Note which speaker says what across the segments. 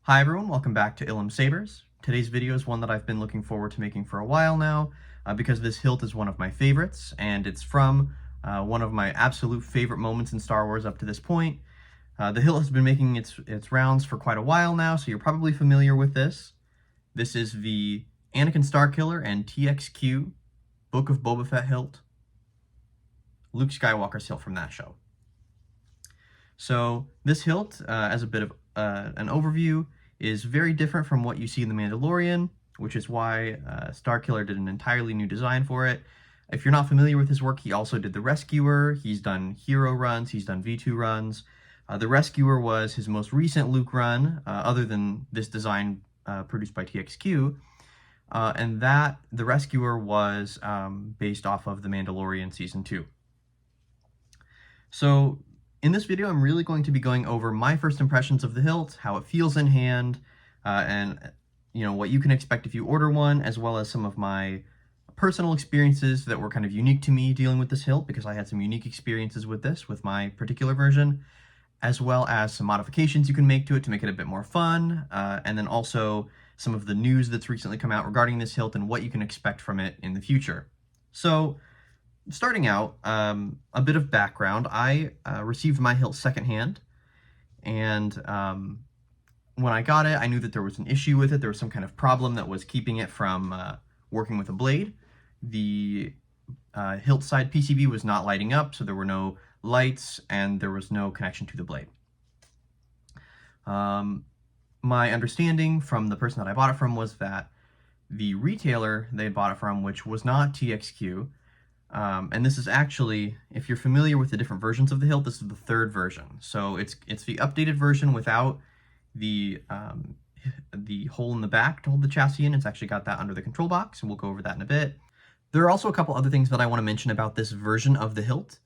Speaker 1: Hi everyone, welcome back to Ilum Sabers. Today's video is one that I've been looking forward to making for a while now because this hilt is one of my favorites and it's from one of my absolute favorite moments in Star Wars up to this point. The hilt has been making its rounds for quite a while now, so you're probably familiar with this. This is the Anakin Starkiller and TXQ Book of Boba Fett hilt. Luke Skywalker's hilt from that show. So this hilt, as a bit of an overview, is very different from what you see in The Mandalorian, which is why Starkiller did an entirely new design for it. If you're not familiar with his work, he also did The Rescuer, he's done Hero runs, he's done V2 runs. The Rescuer was his most recent Luke run, other than this design produced by TXQ, and The Rescuer was based off of The Mandalorian Season 2. So in this video, I'm really going to be going over my first impressions of the hilt, how it feels in hand, and what you can expect if you order one, as well as some of my personal experiences that were kind of unique to me dealing with this hilt, because I had some unique experiences with this, with my particular version, as well as some modifications you can make to it a bit more fun, and then also some of the news that's recently come out regarding this hilt and what you can expect from it in the future. So, starting out, a bit of background. I received my hilt secondhand, and when I got it, I knew that there was an issue with it. There was some kind of problem that was keeping it from working with a blade. The hilt side PCB was not lighting up, so there were no lights, and there was no connection to the blade. My understanding from the person that I bought it from was that the retailer they bought it from, which was not TXQ, and this is actually, if you're familiar with the different versions of the hilt, this is the third version. So it's the updated version without the hole in the back to hold the chassis in. It's actually got that under the control box, and we'll go over that in a bit. There are also a couple other things that I want to mention about this version of the hilt.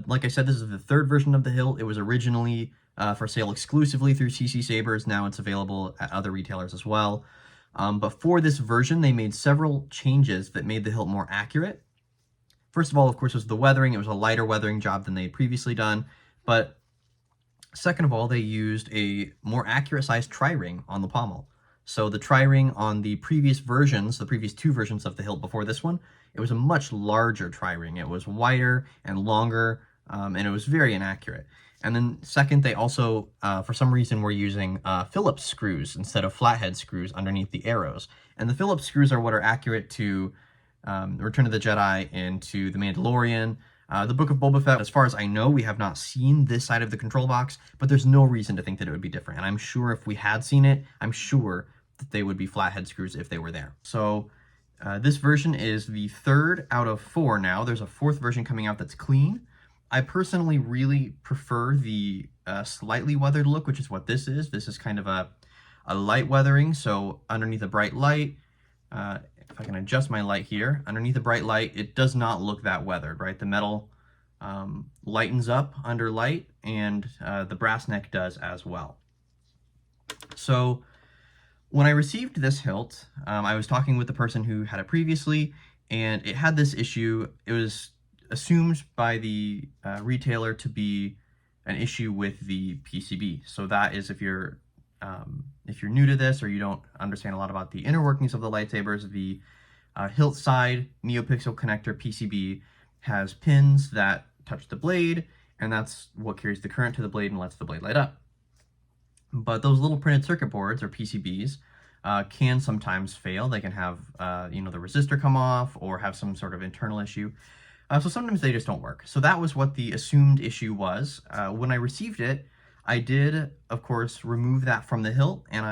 Speaker 1: Like I said, this is the third version of the hilt. It was originally for sale exclusively through CC Sabers. Now it's available at other retailers as well. But for this version, they made several changes that made the hilt more accurate. First of all, of course, was the weathering. It was a lighter weathering job than they had previously done. But second of all, they used a more accurate sized tri-ring on the pommel. So the tri-ring on the previous versions, the previous two versions of the hilt before this one, it was a much larger tri-ring. It was wider and longer, and it was very inaccurate. And then second, they also, for some reason, were using Phillips screws instead of flathead screws underneath the arrows. And the Phillips screws are what are accurate to Return of the Jedi and to The Mandalorian. The Book of Boba Fett, as far as I know, we have not seen this side of the control box, but there's no reason to think that it would be different. And I'm sure if we had seen it, I'm sure that they would be flathead screws if they were there. So this version is the third out of 4 now. There's a 4th version coming out that's clean. I personally really prefer the slightly weathered look, which is what this is. This is kind of a light weathering, so underneath a bright light, if I can adjust my light here, underneath a bright light, it does not look that weathered, right? The metal lightens up under light, and the brass neck does as well. So when I received this hilt, I was talking with the person who had it previously, and it had this issue. It was assumed by the retailer to be an issue with the PCB. So that is if you're new to this or you don't understand a lot about the inner workings of the lightsabers, the hilt side NeoPixel connector PCB has pins that touch the blade, and that's what carries the current to the blade and lets the blade light up. But those little printed circuit boards, or PCBs, can sometimes fail. They can have, the resistor come off or have some sort of internal issue. So sometimes they just don't work. So that was what the assumed issue was. When I received it, I did, of course, remove that from the hilt, and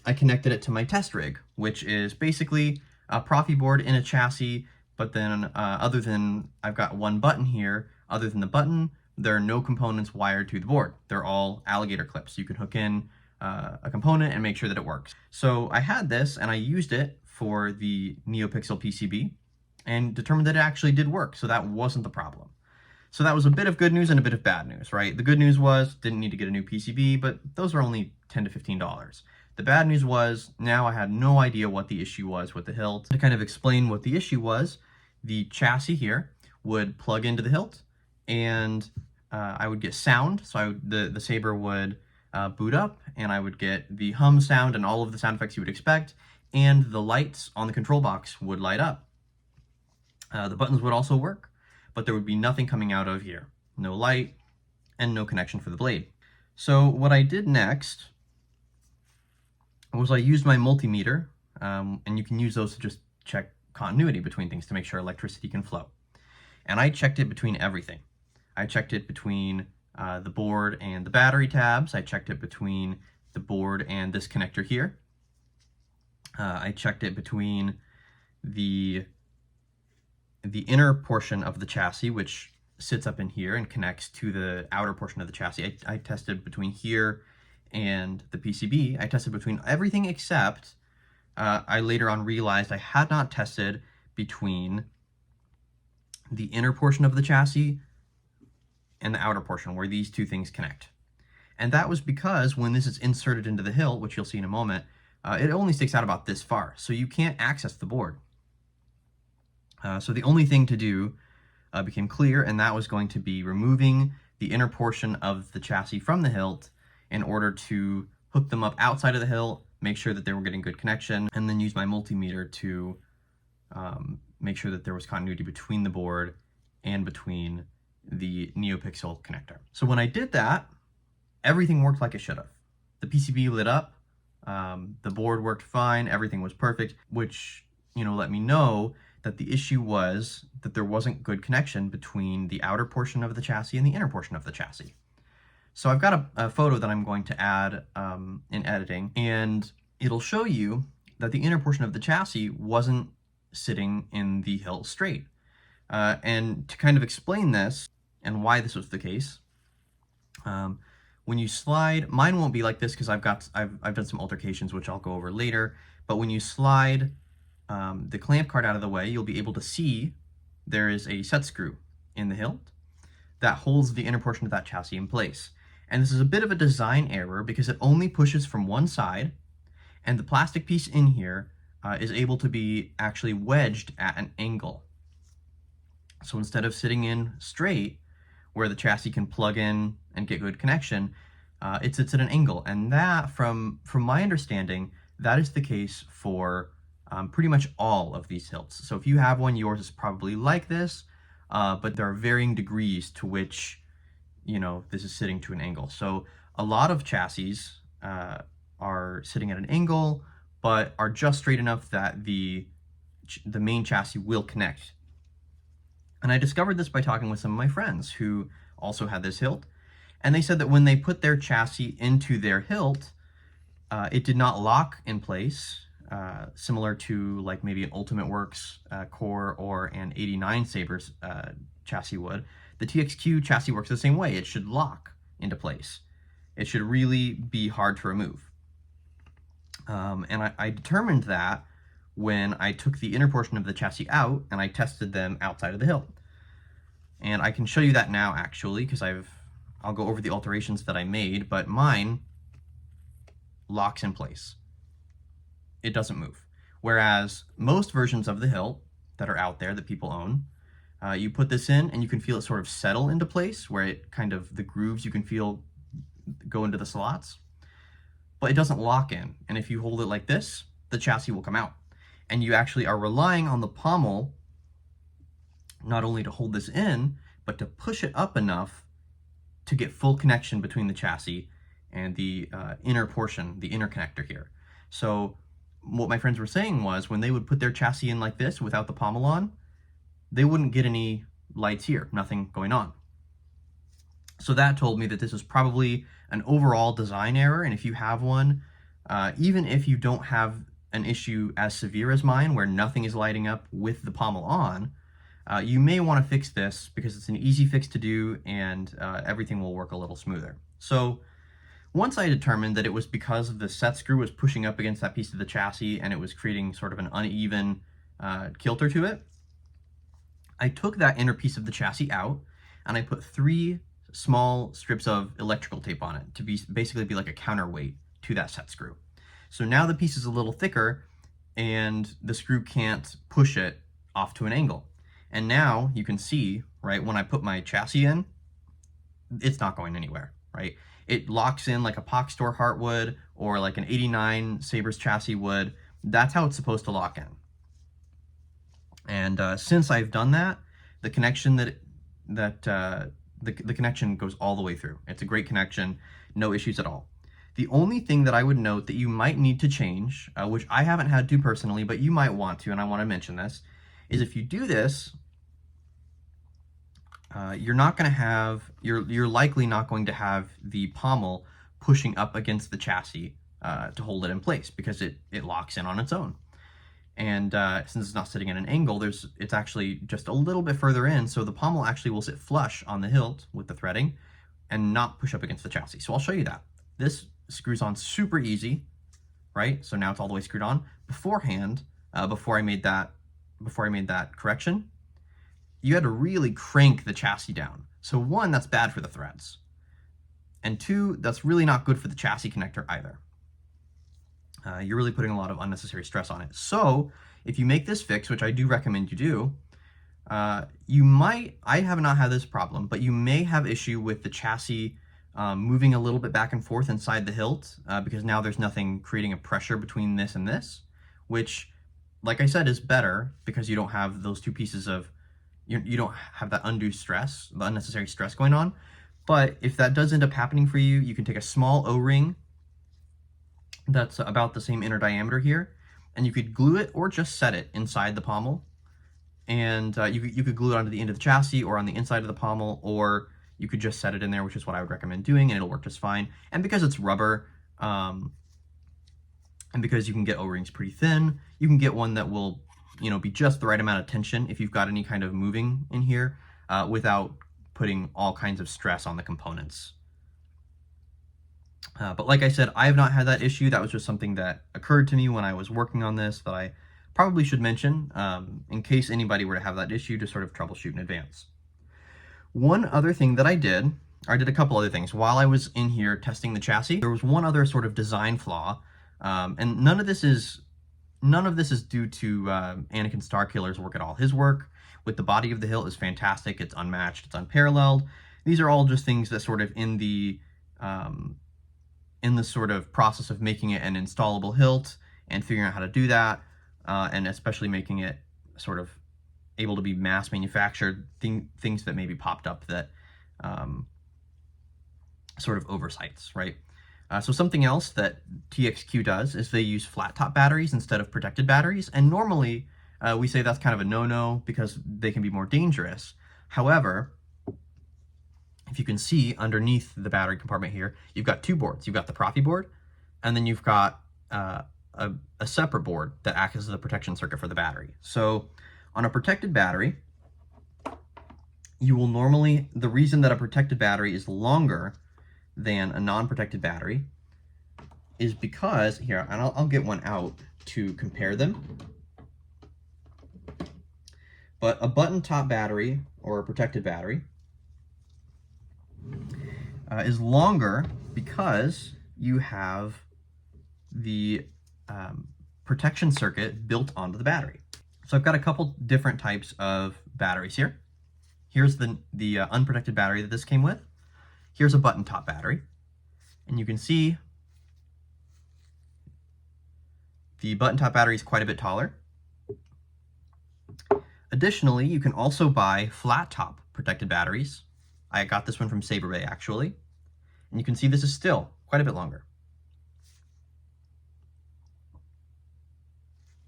Speaker 1: I connected it to my test rig, which is basically a Profi board in a chassis, but then other than I've got one button here, other than the button, there are no components wired to the board. They're all alligator clips. You can hook in a component and make sure that it works. So I had this, and I used it for the NeoPixel PCB, and determined that it actually did work, so that wasn't the problem. So that was a bit of good news and a bit of bad news, right? The good news was, didn't need to get a new PCB, but those were only $10 to $15. The bad news was, now I had no idea what the issue was with the hilt. To kind of explain what the issue was, the chassis here would plug into the hilt, and I would get sound, so the saber would boot up, and I would get the hum sound and all of the sound effects you would expect, and the lights on the control box would light up. The buttons would also work, but there would be nothing coming out of here. No light, and no connection for the blade. So what I did next was I used my multimeter, and you can use those to just check continuity between things to make sure electricity can flow. And I checked it between everything. I checked it between the board and the battery tabs. I checked it between the board and this connector here. I checked it between the inner portion of the chassis, which sits up in here and connects to the outer portion of the chassis. I tested between here and the PCB. I tested between everything except I later on realized I had not tested between the inner portion of the chassis and the outer portion where these two things connect. And that was because when this is inserted into the hilt, which you'll see in a moment, it only sticks out about this far, so you can't access the board. So the only thing to do became clear, and that was going to be removing the inner portion of the chassis from the hilt in order to hook them up outside of the hilt, make sure that they were getting good connection, and then use my multimeter to make sure that there was continuity between the board and between the NeoPixel connector. So when I did that, everything worked like it should have. The PCB lit up, the board worked fine, everything was perfect, which, let me know that the issue was that there wasn't good connection between the outer portion of the chassis and the inner portion of the chassis. So I've got a photo that I'm going to add in editing, and it'll show you that the inner portion of the chassis wasn't sitting in the hilt straight. And to kind of explain this and why this was the case, when you slide, mine won't be like this because I've done some altercations which I'll go over later, but when you slide the clamp card out of the way, you'll be able to see there is a set screw in the hilt that holds the inner portion of that chassis in place. And this is a bit of a design error because it only pushes from one side, and the plastic piece in here is able to be actually wedged at an angle. So instead of sitting in straight, where the chassis can plug in and get good connection, it sits at an angle. And that, from my understanding, that is the case for pretty much all of these hilts. So if you have one, yours is probably like this, but there are varying degrees to which, this is sitting to an angle. So a lot of chassis are sitting at an angle, but are just straight enough that the main chassis will connect. And I discovered this by talking with some of my friends who also had this hilt, and they said that when they put their chassis into their hilt, it did not lock in place, similar to like maybe an Ultimate Works core or an 89 Sabres chassis would. The TXQ chassis works the same way. It should lock into place. It should really be hard to remove. And I determined that when I took the inner portion of the chassis out and I tested them outside of the hilt. And I can show you that now actually, because I'll go over the alterations that I made, but mine locks in place. It doesn't move. Whereas most versions of the hilt that are out there that people own, you put this in and you can feel it sort of settle into place, where it kind of, the grooves you can feel go into the slots, but it doesn't lock in. And if you hold it like this, the chassis will come out. And you actually are relying on the pommel not only to hold this in, but to push it up enough to get full connection between the chassis and the inner portion, the inner connector here. So what my friends were saying was when they would put their chassis in like this without the pommel on, they wouldn't get any lights here, nothing going on. So that told me that this was probably an overall design error, and if you have one, even if you don't have an issue as severe as mine where nothing is lighting up with the pommel on, you may want to fix this because it's an easy fix to do and everything will work a little smoother. So once I determined that it was because the set screw was pushing up against that piece of the chassis and it was creating sort of an uneven kilter to it, I took that inner piece of the chassis out and I put 3 small strips of electrical tape on it to basically be like a counterweight to that set screw. So now the piece is a little thicker and the screw can't push it off to an angle. And now you can see, right, when I put my chassis in, it's not going anywhere, right? it locks in like a Pox Store heart would, or like an 89 Sabers chassis would. That's how it's supposed to lock in. And since I've done that, the connection the connection goes all the way through. It's a great connection, no issues at all. The only thing that I would note that you might need to change, which I haven't had to personally, but you might want to, and I want to mention this, is if you do this, you're likely not going to have the pommel pushing up against the chassis to hold it in place, because it locks in on its own. And since it's not sitting at an angle, it's actually just a little bit further in, so the pommel actually will sit flush on the hilt with the threading and not push up against the chassis. So I'll show you that. This screws on super easy, right? So now it's all the way screwed on. Beforehand, before I made that correction, you had to really crank the chassis down. So one, that's bad for the threads. And two, that's really not good for the chassis connector either. You're really putting a lot of unnecessary stress on it. So if you make this fix, which I do recommend you do, you might, I have not had this problem, but you may have issue with the chassis moving a little bit back and forth inside the hilt, because now there's nothing creating a pressure between this and this, which, like I said, is better because you don't have those two pieces of, you don't have that undue stress, the unnecessary stress going on. But if that does end up happening for you, you can take a small O-ring that's about the same inner diameter here, and you could glue it or just set it inside the pommel. And you could glue it onto the end of the chassis or on the inside of the pommel, or you could just set it in there, which is what I would recommend doing, and it'll work just fine. And because it's rubber, and because you can get O-rings pretty thin, you can get one that will, be just the right amount of tension if you've got any kind of moving in here, without putting all kinds of stress on the components. But like I said, I have not had that issue. That was just something that occurred to me when I was working on this that I probably should mention, in case anybody were to have that issue, to sort of troubleshoot in advance. One other thing that I did a couple other things. While I was in here testing the chassis, there was one other sort of design flaw, and none of this is due to Anakin Starkiller's work at all. His work with the body of the hilt is fantastic. It's unmatched. It's unparalleled. These are all just things that sort of in the sort of process of making it an installable hilt and figuring out how to do that, and especially making it sort of able to be mass manufactured, things that maybe popped up that sort of oversights, right? So something else that TXQ does is they use flat top batteries instead of protected batteries, and normally we say that's kind of a no-no because they can be more dangerous. However, if you can see underneath the battery compartment here, you've got two boards. You've got the Profi board, and then you've got a separate board that acts as the protection circuit for the battery. So on a protected battery, you will normally, the reason that a protected battery is longer than a non-protected battery is because, here, and I'll get one out to compare them. But a button top battery or a protected battery is longer because you have the protection circuit built onto the battery. So I've got a couple different types of batteries here. Here's the unprotected battery that this came with. Here's a button top battery, and you can see the button top battery is quite a bit taller. Additionally, you can also buy flat top protected batteries. I got this one from Saber Bay actually, and you can see this is still quite a bit longer.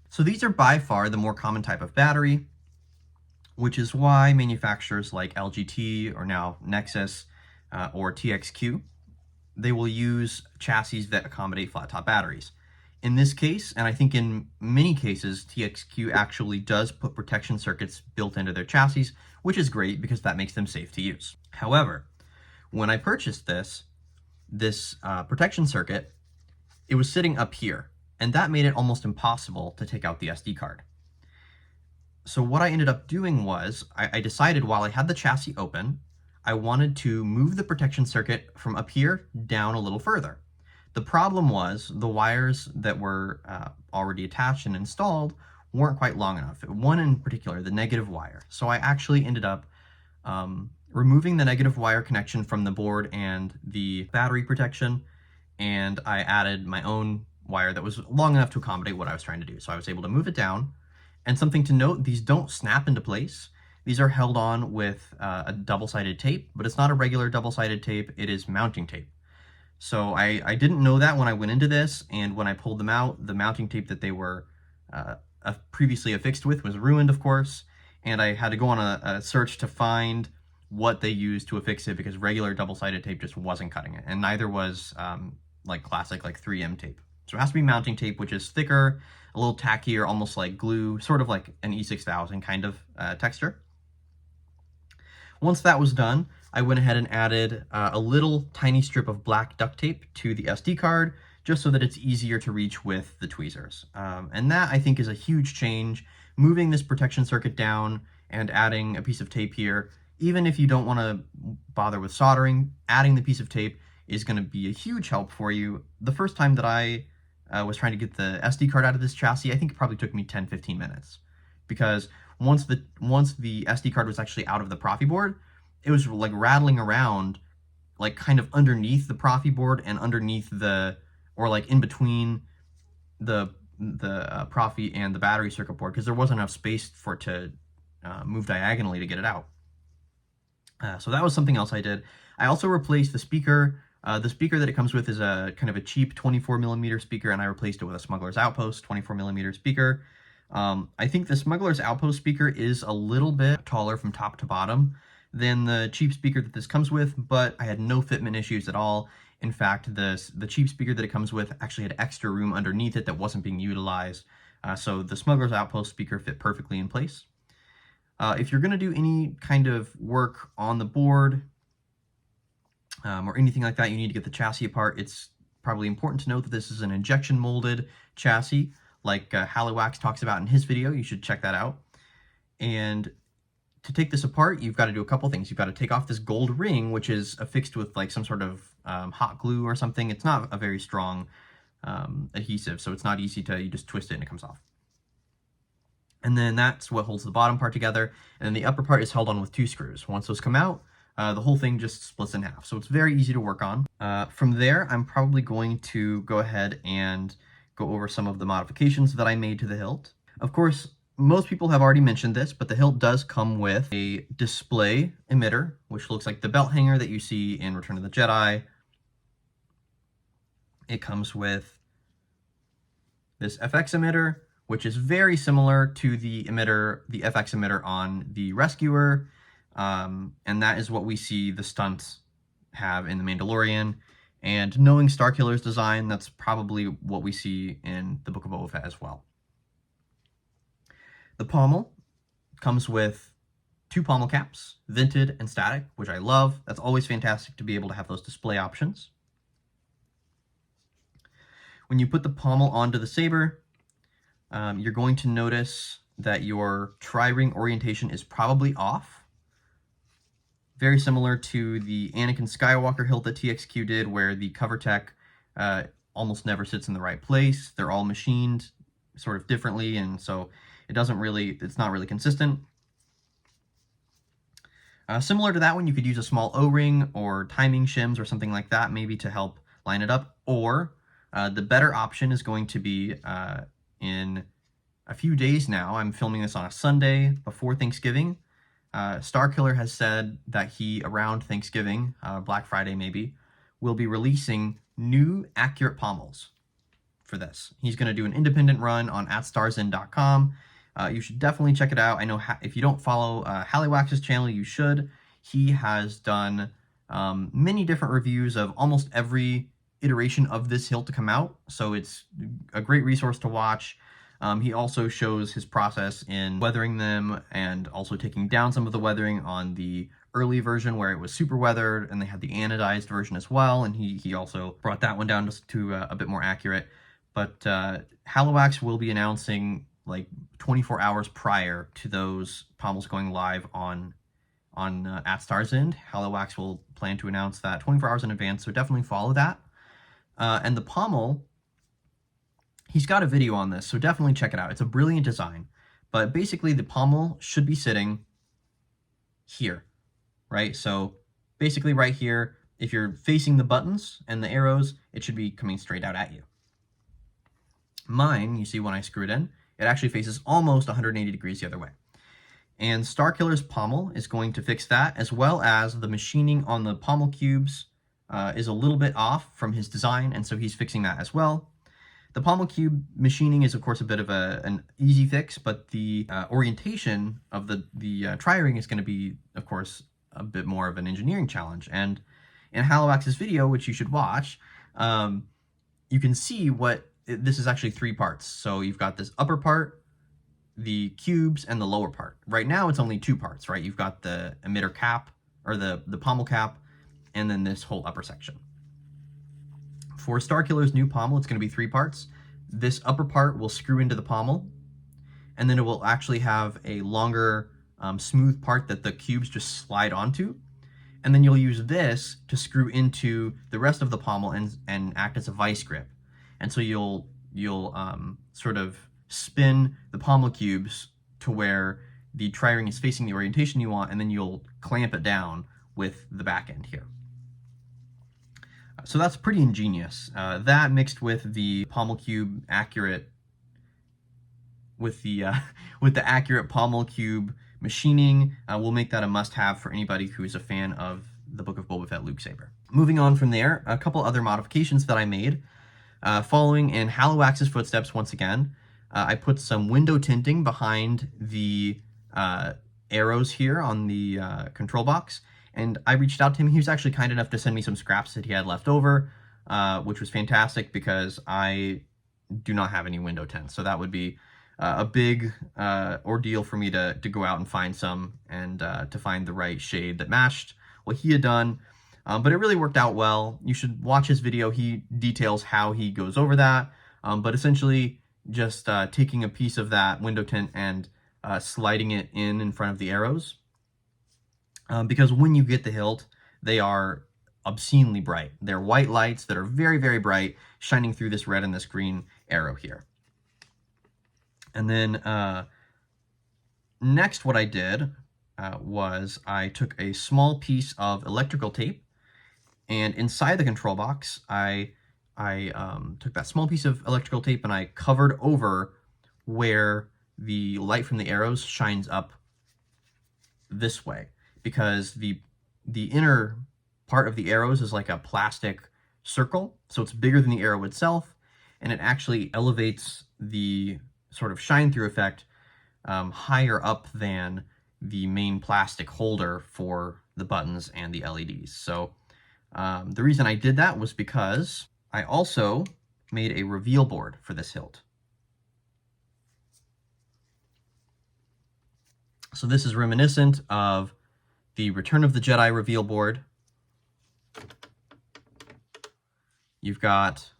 Speaker 1: So these are by far the more common type of battery, which is why manufacturers like LGT or now Nexus or TXQ, they will use chassis that accommodate flat top batteries. In this case, and I think in many cases, TXQ actually does put protection circuits built into their chassis, which is great because that makes them safe to use. However, when I purchased this protection circuit, it was sitting up here, and that made it almost impossible to take out the SD card. So what I ended up doing was, I decided while I had the chassis open, I wanted to move the protection circuit from up here down a little further. The problem was the wires that were already attached and installed weren't quite long enough. One in particular, the negative wire. So I actually ended up removing the negative wire connection from the board and the battery protection, and I added my own wire that was long enough to accommodate what I was trying to do. So I was able to move it down. And something to note, these don't snap into place. These are held on with a double-sided tape, but it's not a regular double-sided tape, it is mounting tape. So I didn't know that when I went into this, and when I pulled them out, the mounting tape that they were previously affixed with was ruined, of course, and I had to go on a search to find what they used to affix it, because regular double-sided tape just wasn't cutting it, and neither was like classic like 3M tape. So it has to be mounting tape, which is thicker, a little tackier, almost like glue, sort of like an E6000 kind of texture. Once that was done, I went ahead and added a little tiny strip of black duct tape to the SD card, just so that it's easier to reach with the tweezers. And that, I think, is a huge change. Moving this protection circuit down and adding a piece of tape here, even if you don't want to bother with soldering, adding the piece of tape is going to be a huge help for you. The first time that I was trying to get the SD card out of this chassis, I think it probably took me 10-15 minutes, because once the SD card was actually out of the Profi board, it was like rattling around, like kind of underneath the Profi board and underneath or like in between the Profi and the battery circuit board, because there wasn't enough space for it to move diagonally to get it out. So that was something else I did. I also replaced the speaker. The speaker that it comes with is a kind of a cheap 24mm speaker, and I replaced it with a Smuggler's Outpost 24mm speaker. I think the Smuggler's Outpost speaker is a little bit taller from top to bottom than the cheap speaker that this comes with, but I had no fitment issues at all. In fact, the cheap speaker that it comes with actually had extra room underneath it that wasn't being utilized. So the Smuggler's Outpost speaker fit perfectly in place. If you're going to do any kind of work on the board or anything like that, you need to get the chassis apart. It's probably important to note that this is an injection molded chassis, like Halliwax talks about in his video. You should check that out. And to take this apart, you've got to do a couple things. You've got to take off this gold ring, which is affixed with like some sort of hot glue or something. It's not a very strong adhesive, so it's not easy to, you just twist it and it comes off. And then that's what holds the bottom part together. And then the upper part is held on with 2 screws. Once those come out, the whole thing just splits in half. So it's very easy to work on. From there, I'm probably going to go ahead and go over some of the modifications that I made to the hilt. Of course, most people have already mentioned this, but the hilt does come with a display emitter, which looks like the belt hanger that you see in Return of the Jedi. It comes with this FX emitter, which is very similar to the emitter, the FX emitter on the Rescuer, and that is what we see the stunts have in The Mandalorian. And knowing Starkiller's design, that's probably what we see in the Book of Boba Fett as well. The pommel comes with 2 pommel caps, vented and static, which I love. That's always fantastic to be able to have those display options. When you put the pommel onto the saber, you're going to notice that your tri-ring orientation is probably off. Very similar to the Anakin Skywalker hilt that TXQ did, where the cover tech almost never sits in the right place. They're all machined sort of differently, and so it's not really consistent. Similar to that one, you could use a small O-ring or timing shims or something like that, maybe to help line it up. Or the better option is going to be in a few days now. I'm filming this on a Sunday before Thanksgiving. Starkiller has said that he, around Thanksgiving, Black Friday maybe, will be releasing new accurate pommels for this. He's going to do an independent run on @starzen.com. You should definitely check it out. I know if you don't follow Halliwax's channel, you should. He has done many different reviews of almost every iteration of this hilt to come out, so it's a great resource to watch. He also shows his process in weathering them and also taking down some of the weathering on the early version where it was super weathered, and they had the anodized version as well, and he also brought that one down to a bit more accurate. But Halliwax will be announcing like 24 hours prior to those pommels going live on @Starzen. Halliwax will plan to announce that 24 hours in advance, so definitely follow that. And the pommel, he's got a video on this, so definitely check it out. It's a brilliant design. But basically, the pommel should be sitting here. right? So basically right here, if you're facing the buttons and the arrows, it should be coming straight out at you. Mine, you see when I screw it in, it actually faces almost 180 degrees the other way. And Starkiller's pommel is going to fix that, as well as the machining on the pommel cubes is a little bit off from his design, and so he's fixing that as well. The pommel cube machining is, of course, a bit of an easy fix, but the orientation of the tri-ring is going to be, of course, a bit more of an engineering challenge. And in Halliwax's video, which you should watch, you can see this is actually 3 parts. So you've got this upper part, the cubes, and the lower part. Right now, it's only 2 parts, right? You've got the emitter cap, or the pommel cap, and then this whole upper section. For Starkiller's new pommel, it's going to be 3 parts. This upper part will screw into the pommel, and then it will actually have a longer, smooth part that the cubes just slide onto. And then you'll use this to screw into the rest of the pommel and act as a vice grip. And so you'll sort of spin the pommel cubes to where the tri-ring is facing the orientation you want, and then you'll clamp it down with the back end here. So that's pretty ingenious. That mixed with the pommel cube accurate, with the accurate pommel cube machining, will make that a must-have for anybody who is a fan of the Book of Boba Fett Luke Saber. Moving on from there, a couple other modifications that I made. Following in Halliwax's footsteps once again, I put some window tinting behind the arrows here on the control box, and I reached out to him. He was actually kind enough to send me some scraps that he had left over, which was fantastic because I do not have any window tints. So that would be a big ordeal for me to go out and find some, and to find the right shade that matched what he had done. But it really worked out well. You should watch his video. He details how he goes over that. But essentially just taking a piece of that window tint and sliding it in front of the arrows. Because when you get the hilt, they are obscenely bright. They're white lights that are very, very bright, shining through this red and this green arrow here. And then next what I did was I took a small piece of electrical tape, and inside the control box, I took that small piece of electrical tape and I covered over where the light from the arrows shines up this way, because the inner part of the arrows is like a plastic circle, so it's bigger than the arrow itself, and it actually elevates the sort of shine through effect higher up than the main plastic holder for the buttons and the LEDs. So the reason I did that was because I also made a reveal board for this hilt. So this is reminiscent of the Return of the Jedi reveal board. You've got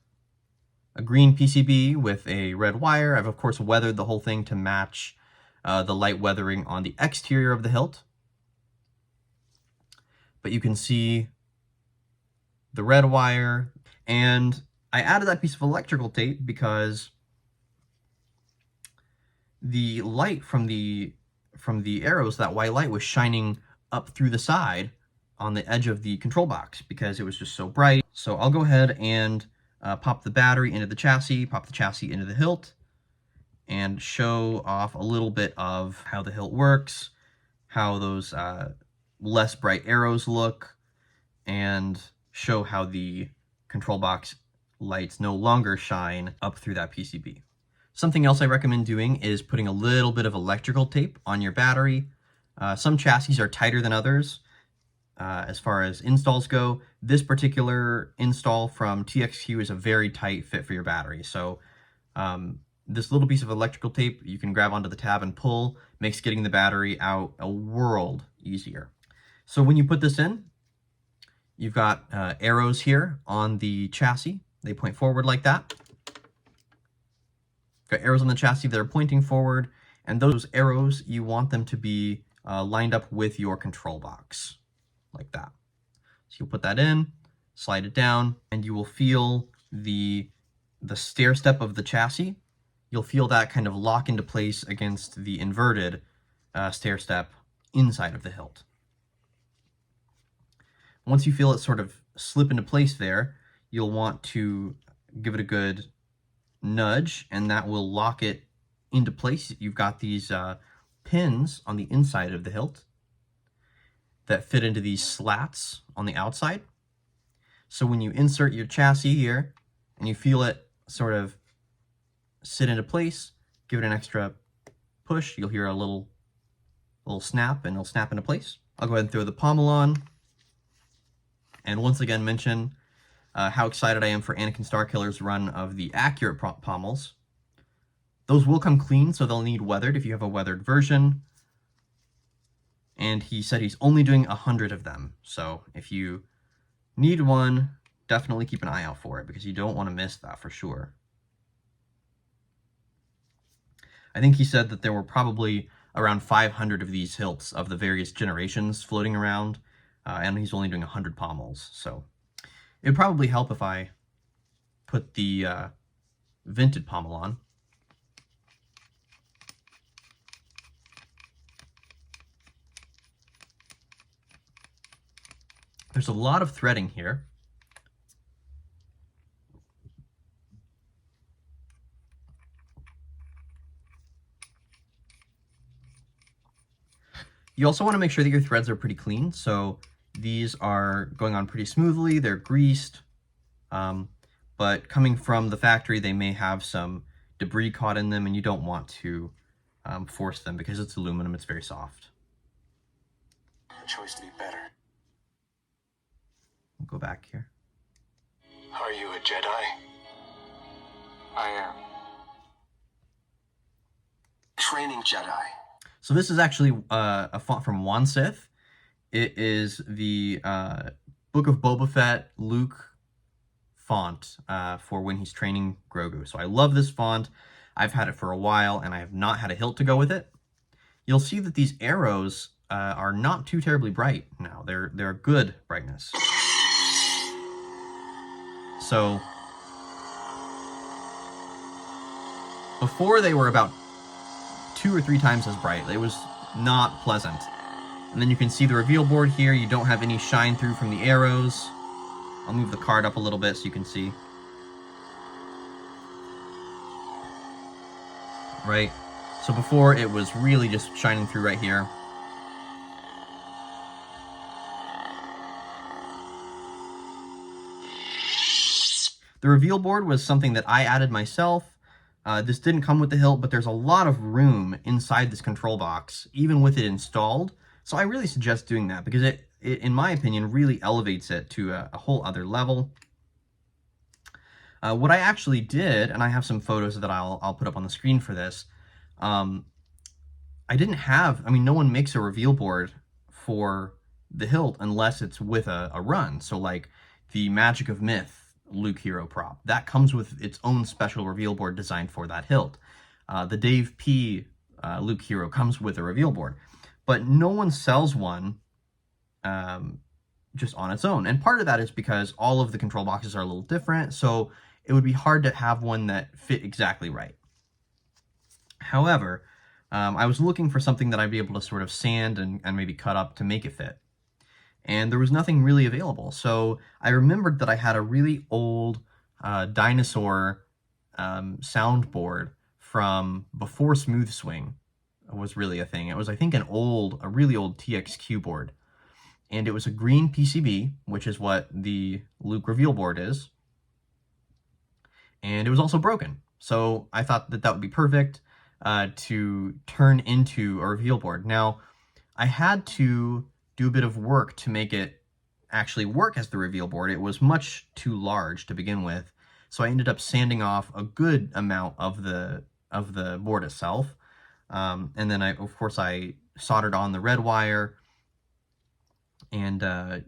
Speaker 1: a green PCB with a red wire. I've of course weathered the whole thing to match the light weathering on the exterior of the hilt. But you can see the red wire, and I added that piece of electrical tape because the light from the arrows, that white light, was shining up through the side on the edge of the control box because it was just so bright. So I'll go ahead and pop the battery into the chassis, pop the chassis into the hilt, and show off a little bit of how the hilt works, how those less bright arrows look, and show how the control box lights no longer shine up through that PCB. Something else I recommend doing is putting a little bit of electrical tape on your battery. Some chassis are tighter than others as far as installs go. This particular install from TXQ is a very tight fit for your battery. So this little piece of electrical tape you can grab onto the tab and pull makes getting the battery out a world easier. So when you put this in, you've got arrows here on the chassis. They point forward like that. Got arrows on the chassis that are pointing forward, and those arrows, you want them to be lined up with your control box, like that. So you'll put that in, slide it down, and you will feel the stair step of the chassis. You'll feel that kind of lock into place against the inverted stair step inside of the hilt. Once you feel it sort of slip into place there, you'll want to give it a good nudge, and that will lock it into place. You've got these pins on the inside of the hilt that fit into these slats on the outside. So when you insert your chassis here and you feel it sort of sit into place, give it an extra push, you'll hear a little snap, and it'll snap into place. I'll go ahead and throw the pommel on, and once again mention how excited I am for Anakin Starkiller's run of the accurate pommels. Those will come clean, so they'll need weathered if you have a weathered version. And he said he's only doing 100 of them, so if you need one, definitely keep an eye out for it, because you don't want to miss that for sure. I think he said that there were probably around 500 of these hilts of the various generations floating around, and he's only doing 100 pommels, so it would probably help if I put the vented pommel on. There's a lot of threading here. You also want to make sure that your threads are pretty clean, so these are going on pretty smoothly, they're greased, but coming from the factory they may have some debris caught in them, and you don't want to force them because it's aluminum, it's very soft.
Speaker 2: A choice to be better.
Speaker 1: We'll go back here.
Speaker 2: Are you a Jedi? I am. Training Jedi.
Speaker 1: So this is actually a font from Wansith. It is the Book of Boba Fett Luke font for when he's training Grogu. So I love this font. I've had it for a while, and I have not had a hilt to go with it. You'll see that these arrows are not too terribly bright now. They're a good brightness. So before they were about 2 or 3 times as bright. It was not pleasant. And then you can see the reveal board here. You don't have any shine through from the arrows. I'll move the card up a little bit so you can see. Right? So before it was really just shining through right here. The reveal board was something that I added myself. This didn't come with the hilt, but there's a lot of room inside this control box, even with it installed. So I really suggest doing that because it in my opinion, really elevates it to a whole other level. What I actually did, and I have some photos that I'll put up on the screen for this, I didn't have, I mean, no one makes a reveal board for the hilt unless it's with a run. So like the Magic of Myth Luke Hero prop, that comes with its own special reveal board designed for that hilt. The Dave P Luke Hero comes with a reveal board, but no one sells one just on its own. And part of that is because all of the control boxes are a little different, so it would be hard to have one that fit exactly right. However, I was looking for something that I'd be able to sort of sand and maybe cut up to make it fit. And there was nothing really available. So I remembered that I had a really old dinosaur soundboard from before Smooth Swing was really a thing. It was, I think, a really old TXQ board. And it was a green PCB, which is what the Luke reveal board is. And it was also broken. So I thought that that would be perfect to turn into a reveal board. Now, I had to do a bit of work to make it actually work as the reveal board. It was much too large to begin with. So I ended up sanding off a good amount of the board itself. And then of course I soldered on the red wire and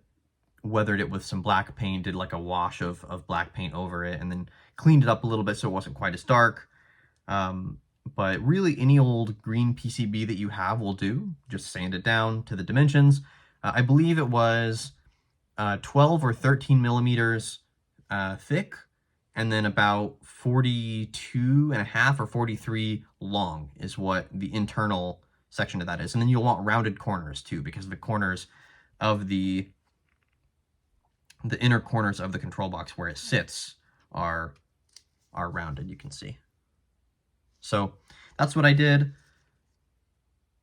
Speaker 1: weathered it with some black paint, did like a wash of black paint over it, and then cleaned it up a little bit so it wasn't quite as dark. But really any old green PCB that you have will do. Just sand it down to the dimensions. I believe it was 12 or 13 millimeters thick, and then about 42.5 or 43 long is what the internal section of that is. And then you'll want rounded corners too, because the corners of the the inner corners of the control box where it sits are rounded, you can see. So that's what I did.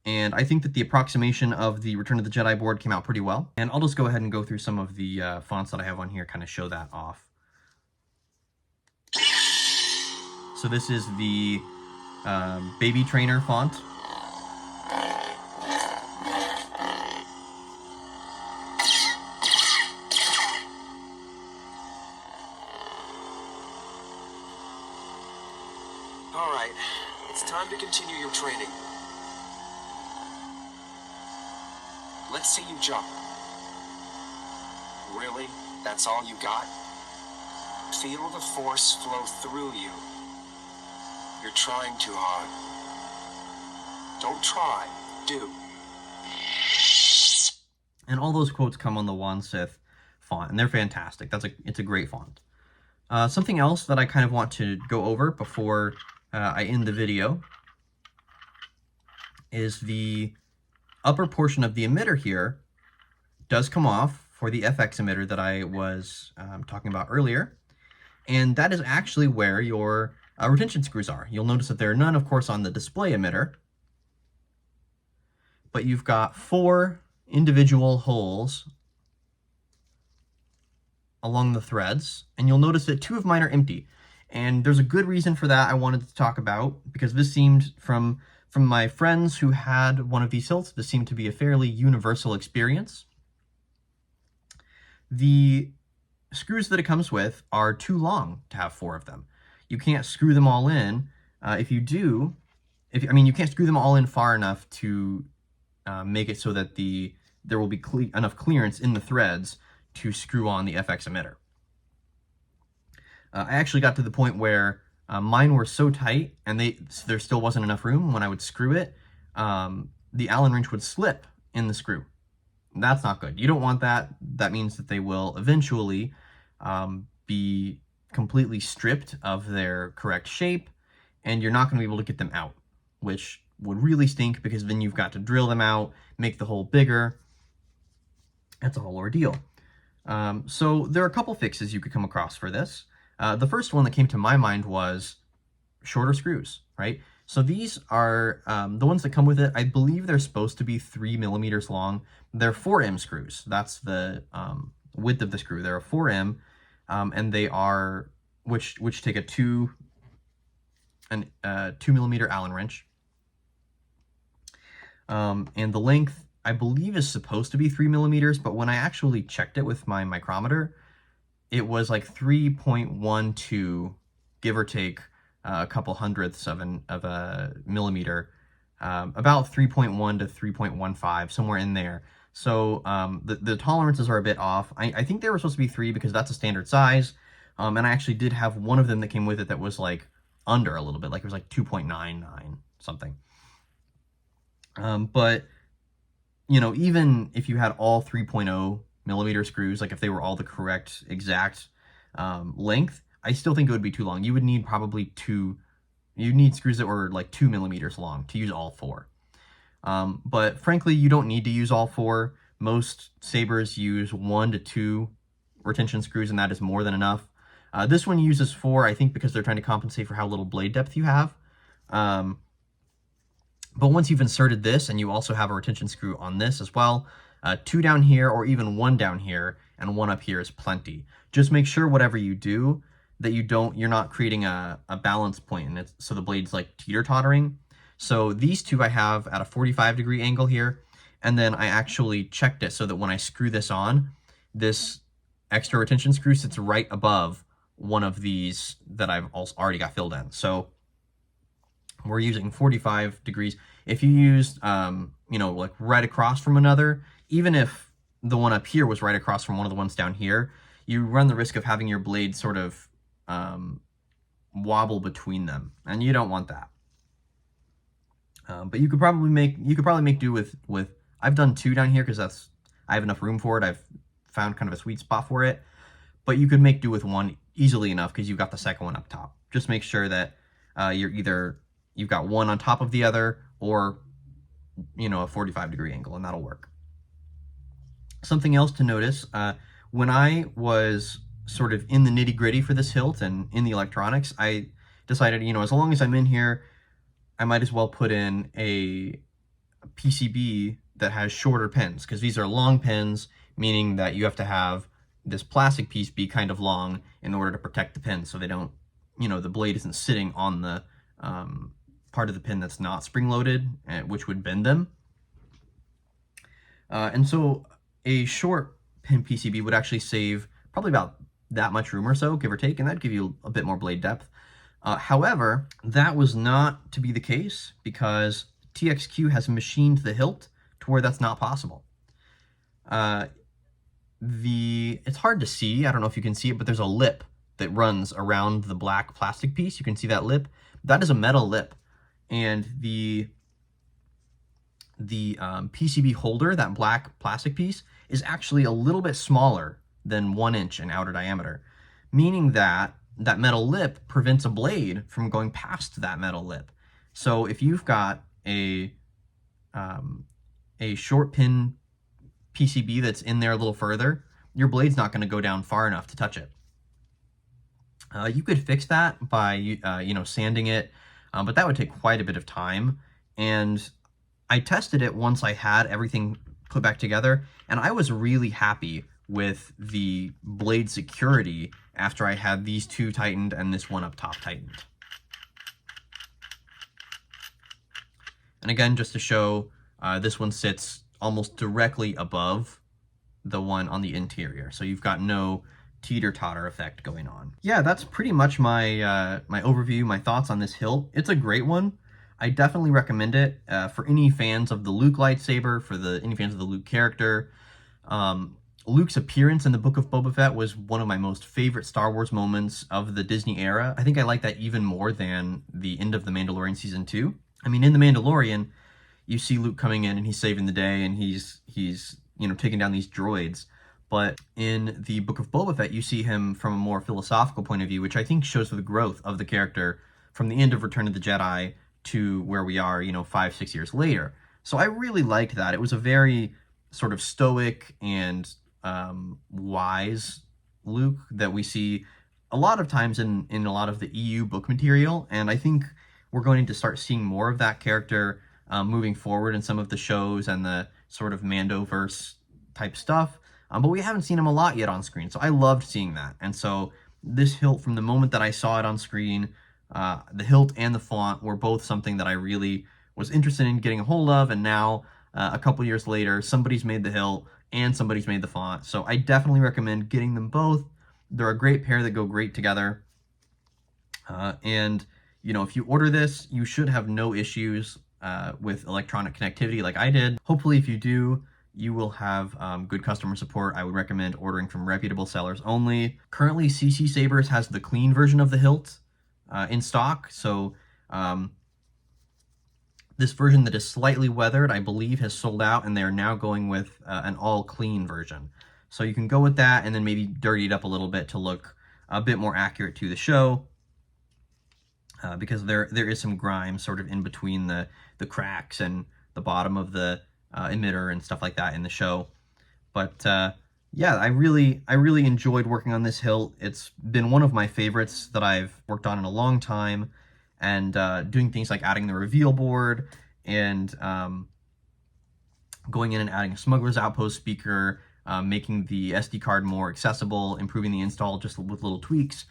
Speaker 1: And I think that the approximation of the Return of the Jedi board came out pretty well. And I'll just go ahead and go through some of the fonts that I have on here, kind of show that off. So this is the Baby Trainer font.
Speaker 2: All right, it's time to continue your training. Let's see you jump. Really? That's all you got? Feel the Force flow through you. You're trying too hard. Don't try, do.
Speaker 1: And all those quotes come on the Wan Sith font, and they're fantastic. It's a great font. Something else that I kind of want to go over before I end the video is the upper portion of the emitter here does come off for the FX emitter that I was talking about earlier, and that is actually where your retention screws are. You'll notice that there are none, of course, on the display emitter, but you've got 4 individual holes along the threads, and you'll notice that 2 of mine are empty. And there's a good reason for that I wanted to talk about, because this seemed, from my friends who had one of these hilts, this seemed to be a fairly universal experience. The screws that it comes with are too long to have 4 of them. You can't screw them all in. If you do, you can't screw them all in far enough to make it so that there will be enough clearance in the threads to screw on the FX emitter. I actually got to the point where mine were so tight, and there still wasn't enough room. When I would screw it, the Allen wrench would slip in the screw. That's not good. You don't want that. That means that they will eventually be completely stripped of their correct shape, and you're not going to be able to get them out, which would really stink, because then you've got to drill them out, make the hole bigger. That's a whole ordeal. So there are a couple fixes you could come across for this. The first one that came to my mind was shorter screws, right? So these are the ones that come with it. I believe they're supposed to be 3 millimeters long. They're 4M screws. That's the width of the screw. They're a 4M, and they are which take a 2 millimeter Allen wrench, and the length, I believe, is supposed to be 3 millimeters, but when I actually checked it with my micrometer, it was like 3.12, give or take a couple hundredths of a millimeter, about 3.1 to 3.15, somewhere in there. So the tolerances are a bit off. I think they were supposed to be 3 because that's a standard size, and I actually did have one of them that came with it that was like under a little bit, like it was like 2.99 something. But you know, even if you had all 3.0 millimeter screws, like if they were all the correct exact length, I still think it would be too long. You would need probably you'd need screws that were like 2 millimeters long to use all 4. But frankly, you don't need to use all 4. Most sabers use 1 to 2 retention screws, and that is more than enough. This one uses 4, I think, because they're trying to compensate for how little blade depth you have. But once you've inserted this, and you also have a retention screw on this as well, 2 down here, or even 1 down here, and 1 up here is plenty. Just make sure whatever you do, that you're not creating a balance point, and so the blade's like teeter-tottering. So these 2 I have at a 45-degree angle here, and then I actually checked it so that when I screw this on, this extra retention screw sits right above one of these that I've already got filled in. So we're using 45 degrees. If you used, you know, like right across from another, even if the one up here was right across from one of the ones down here, you run the risk of having your blade sort of wobble between them, and you don't want that. But you could probably make do with I've done 2 down here because I have enough room for it. I've found kind of a sweet spot for it. But you could make do with 1 easily enough because you've got the second one up top. Just make sure that you've got 1 on top of the other, or you know, a 45-degree angle, and that'll work. Something else to notice, when I was sort of in the nitty-gritty for this hilt and in the electronics, I decided, as long as I'm in here, I might as well put in a PCB that has shorter pins, because these are long pins, meaning that you have to have this plastic piece be kind of long in order to protect the pins so they don't, the blade isn't sitting on the part of the pin that's not spring-loaded, which would bend them. And so a short pin PCB would actually save probably about that much room or so, give or take, and that'd give you a bit more blade depth. However, that was not to be the case because TXQ has machined the hilt to where that's not possible. It's hard to see, I don't know if you can see it, but there's a lip that runs around the black plastic piece. You can see that lip. That is a metal lip. And the PCB holder, that black plastic piece, is actually a little bit smaller than 1 inch in outer diameter, meaning that that metal lip prevents a blade from going past that metal lip. So if you've got a short pin PCB that's in there a little further, your blade's not going to go down far enough to touch it. You could fix that by sanding it, but that would take quite a bit of time. And I tested it once I had everything put back together, and I was really happy with the blade security after I had these two tightened and this one up top tightened. And again, just to show, this one sits almost directly above the one on the interior, so you've got no teeter-totter effect going on. Yeah, that's pretty much my my overview, my thoughts on this hilt. It's a great one. I definitely recommend it for any fans of the Luke lightsaber, for any fans of the Luke character. Luke's appearance in the Book of Boba Fett was one of my most favorite Star Wars moments of the Disney era. I think I like that even more than the end of The Mandalorian Season 2. I mean, in The Mandalorian, you see Luke coming in and he's saving the day and he's taking down these droids. But in the Book of Boba Fett, you see him from a more philosophical point of view, which I think shows the growth of the character from the end of Return of the Jedi to where we are, 5-6 years later. So I really liked that. It was a very sort of stoic and wise Luke that we see a lot of times in a lot of the EU book material, and I think we're going to start seeing more of that character moving forward in some of the shows and the sort of Mandoverse type stuff, but we haven't seen him a lot yet on screen, so I loved seeing that. And so this hilt, from the moment that I saw it on screen, the hilt and the font were both something that I really was interested in getting a hold of, and now a couple years later, somebody's made the hilt and somebody's made the font, so I definitely recommend getting them both. They're a great pair that go great together, and if you order this, you should have no issues with electronic connectivity like I did. Hopefully, if you do, you will have good customer support. I would recommend ordering from reputable sellers only. Currently, CC Sabers has the clean version of the hilt in stock, so this version that is slightly weathered, I believe, has sold out, and they're now going with an all-clean version. So you can go with that and then maybe dirty it up a little bit to look a bit more accurate to the show, because there is some grime sort of in between the cracks and the bottom of the emitter and stuff like that in the show. But yeah, I really enjoyed working on this hilt. It's been one of my favorites that I've worked on in a long time, and doing things like adding the reveal board and going in and adding a Smuggler's Outpost speaker, making the SD card more accessible, improving the install just with little tweaks,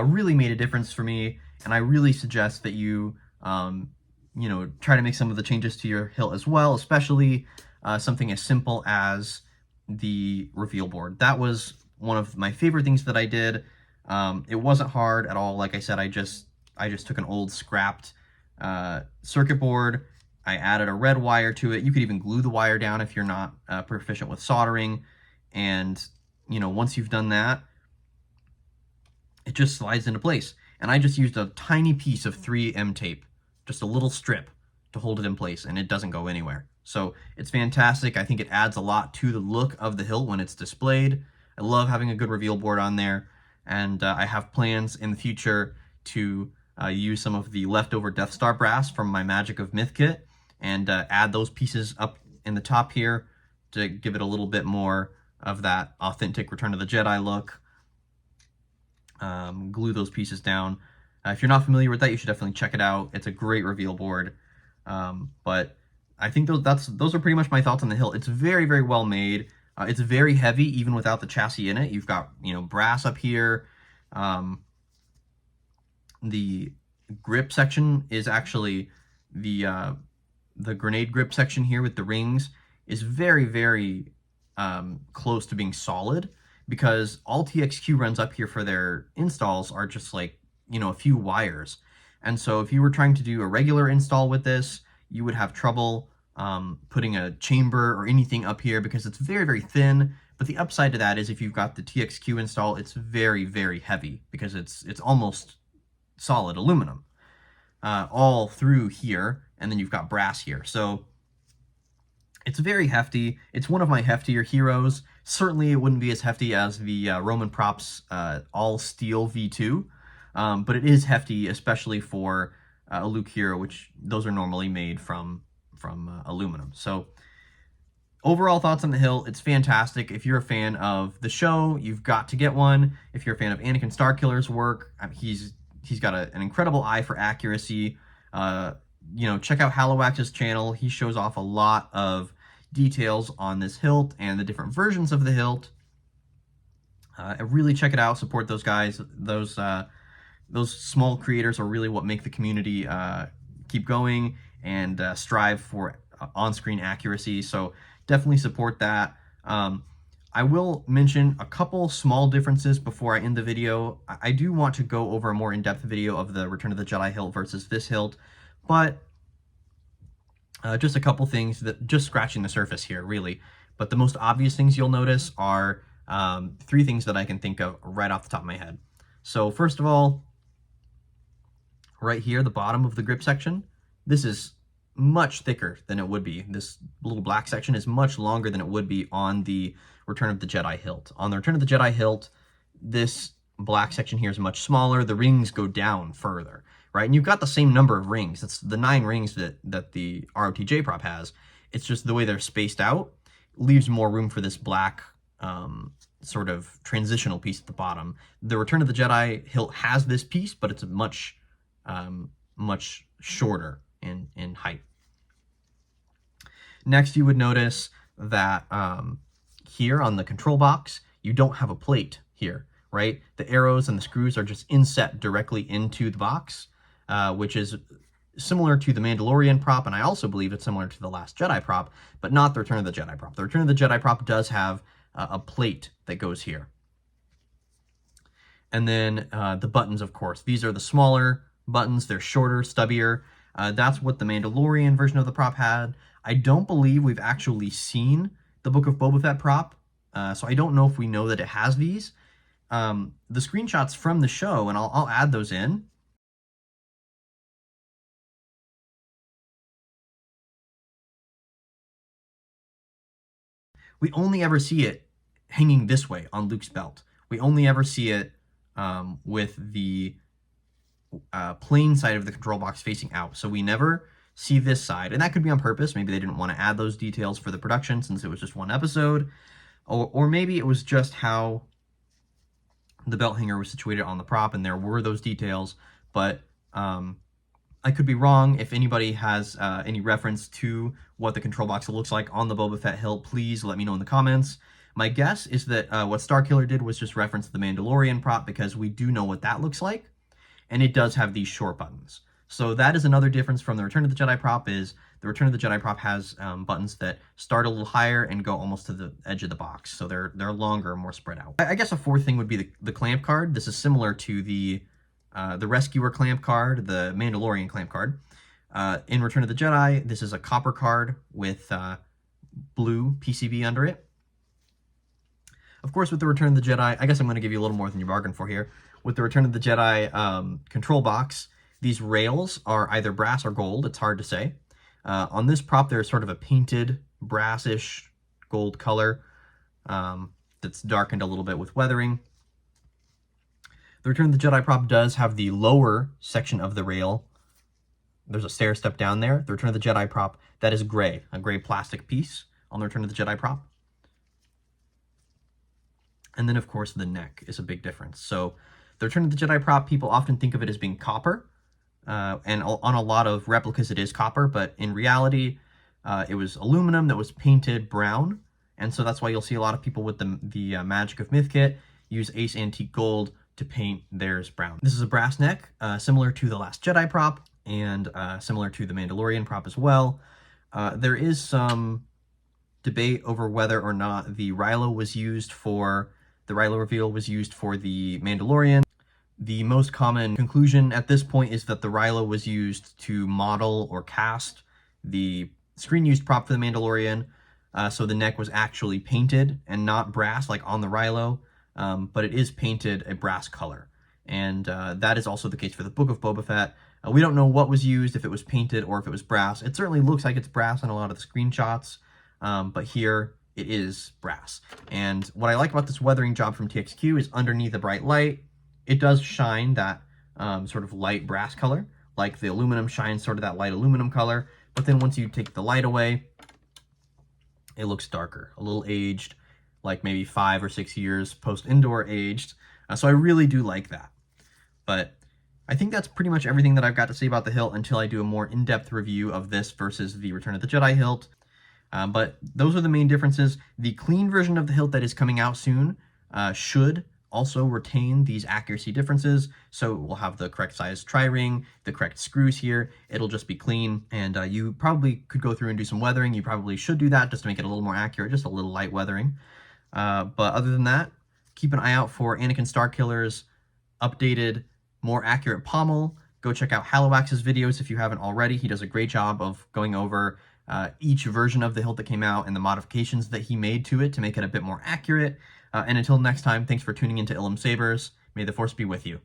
Speaker 1: really made a difference for me. And I really suggest that you, try to make some of the changes to your hilt as well, especially something as simple as the reveal board. That was one of my favorite things that I did. It wasn't hard at all. Like I said, I just took an old scrapped circuit board. I added a red wire to it. You could even glue the wire down if you're not proficient with soldering. And, once you've done that, it just slides into place. And I just used a tiny piece of 3M tape, just a little strip to hold it in place, and it doesn't go anywhere. So it's fantastic. I think it adds a lot to the look of the hilt when it's displayed. I love having a good reveal board on there, and I have plans in the future to use some of the leftover Death Star brass from my Magic of Myth kit and add those pieces up in the top here to give it a little bit more of that authentic Return of the Jedi look. Glue those pieces down. If you're not familiar with that, you should definitely check it out. It's a great reveal board. But I think those are pretty much my thoughts on the hilt. It's very, very well made. It's very heavy, even without the chassis in it. You've got, you know, brass up here. The grip section is actually the grenade grip section here with the rings is very, very close to being solid, because all TXQ runs up here for their installs are just like, you know, a few wires. And so if you were trying to do a regular install with this, you would have trouble putting a chamber or anything up here because it's very, very thin. But the upside to that is if you've got the TXQ install, it's very, very heavy because it's almost solid aluminum all through here, and then you've got brass here. So it's very hefty. It's one of my heftier heroes. Certainly it wouldn't be as hefty as the Roman Props all steel V2, but it is hefty, especially for a Luke hero, which those are normally made from aluminum. So overall thoughts on the hilt, it's fantastic. If you're a fan of the show, you've got to get one. If you're a fan of Anakin Starkiller's work, he's got an incredible eye for accuracy. You know, check out Halliwax's channel. He shows off a lot of details on this hilt and the different versions of the hilt. Really check it out. Support those guys. Those small creators are really what make the community keep going and strive for on-screen accuracy. So definitely support that. I will mention a couple small differences before I end the video. I do want to go over a more in-depth video of the Return of the Jedi hilt versus this hilt, but just a couple things that just scratching the surface here, really. But the most obvious things you'll notice are three things that I can think of right off the top of my head. So first of all, right here, the bottom of the grip section, this is much thicker than it would be. This little black section is much longer than it would be on the Return of the Jedi hilt. On the Return of the Jedi hilt, this black section here is much smaller. The rings go down further, right? And you've got the same number of rings. That's the 9 rings that the ROTJ prop has. It's just the way they're spaced out leaves more room for this black sort of transitional piece at the bottom. The Return of the Jedi hilt has this piece, but it's a much shorter in height. Next, you would notice that here on the control box, you don't have a plate here, right? The arrows and the screws are just inset directly into the box, which is similar to the Mandalorian prop, and I also believe it's similar to the Last Jedi prop, but not the Return of the Jedi prop. The Return of the Jedi prop does have a plate that goes here. And then the buttons, of course. These are the smaller buttons. They're shorter, stubbier. That's what the Mandalorian version of the prop had. I don't believe we've actually seen the Book of Boba Fett prop, so I don't know if we know that it has these. The screenshots from the show, and I'll add those in. We only ever see it hanging this way on Luke's belt. We only ever see it with the plain side of the control box facing out. So we never see this side, and that could be on purpose. Maybe they didn't want to add those details for the production since it was just one episode, or maybe it was just how the belt hanger was situated on the prop and there were those details, but I could be wrong. If anybody has any reference to what the control box looks like on the Boba Fett hilt, please let me know in the comments. My guess is that what Starkiller did was just reference the Mandalorian prop, because we do know what that looks like, and it does have these short buttons. So that is another difference from the Return of the Jedi prop. Is the Return of the Jedi prop has buttons that start a little higher and go almost to the edge of the box, so they're longer and more spread out. I guess a fourth thing would be the clamp card. This is similar to the Rescuer clamp card, the Mandalorian clamp card. In Return of the Jedi, this is a copper card with blue PCB under it. Of course, with the Return of the Jedi, I guess I'm going to give you a little more than you bargained for here. With the Return of the Jedi control box, these rails are either brass or gold. It's hard to say. On this prop, there's sort of a painted brassish gold color that's darkened a little bit with weathering. The Return of the Jedi prop does have the lower section of the rail. There's a stair step down there. The Return of the Jedi prop, that is gray, a gray plastic piece on the Return of the Jedi prop. And then, of course, the neck is a big difference. So the Return of the Jedi prop, people often think of it as being copper. And on a lot of replicas, it is copper. But in reality, it was aluminum that was painted brown. And so that's why you'll see a lot of people with the Magic of Myth kit use Ace Antique Gold to paint theirs brown. This is a brass neck, similar to the Last Jedi prop, and similar to the Mandalorian prop as well. There is some debate over whether or not the Rilo reveal was used for the Mandalorian. The most common conclusion at this point is that the Rilo was used to model or cast the screen-used prop for the Mandalorian, so the neck was actually painted and not brass like on the Rilo, but it is painted a brass color. And that is also the case for the Book of Boba Fett. We don't know what was used, if it was painted or if it was brass. It certainly looks like it's brass in a lot of the screenshots, but here it is brass. And what I like about this weathering job from TXQ is underneath the bright light, it does shine that sort of light brass color, like the aluminum shines sort of that light aluminum color, but then once you take the light away, it looks darker, a little aged, like maybe 5 or 6 years post-indoor aged. So I really do like that. But I think that's pretty much everything that I've got to say about the hilt until I do a more in-depth review of this versus the Return of the Jedi hilt. But those are the main differences. The clean version of the hilt that is coming out soon should also retain these accuracy differences. So we'll have the correct size tri-ring, the correct screws here. It'll just be clean, and you probably could go through and do some weathering. You probably should do that just to make it a little more accurate, just a little light weathering. But other than that, keep an eye out for Anakin Starkiller's updated, more accurate pommel. Go check out Halliwax's videos if you haven't already. He does a great job of going over each version of the hilt that came out and the modifications that he made to it to make it a bit more accurate. And until next time, thanks for tuning into Ilum Sabers. May the Force be with you.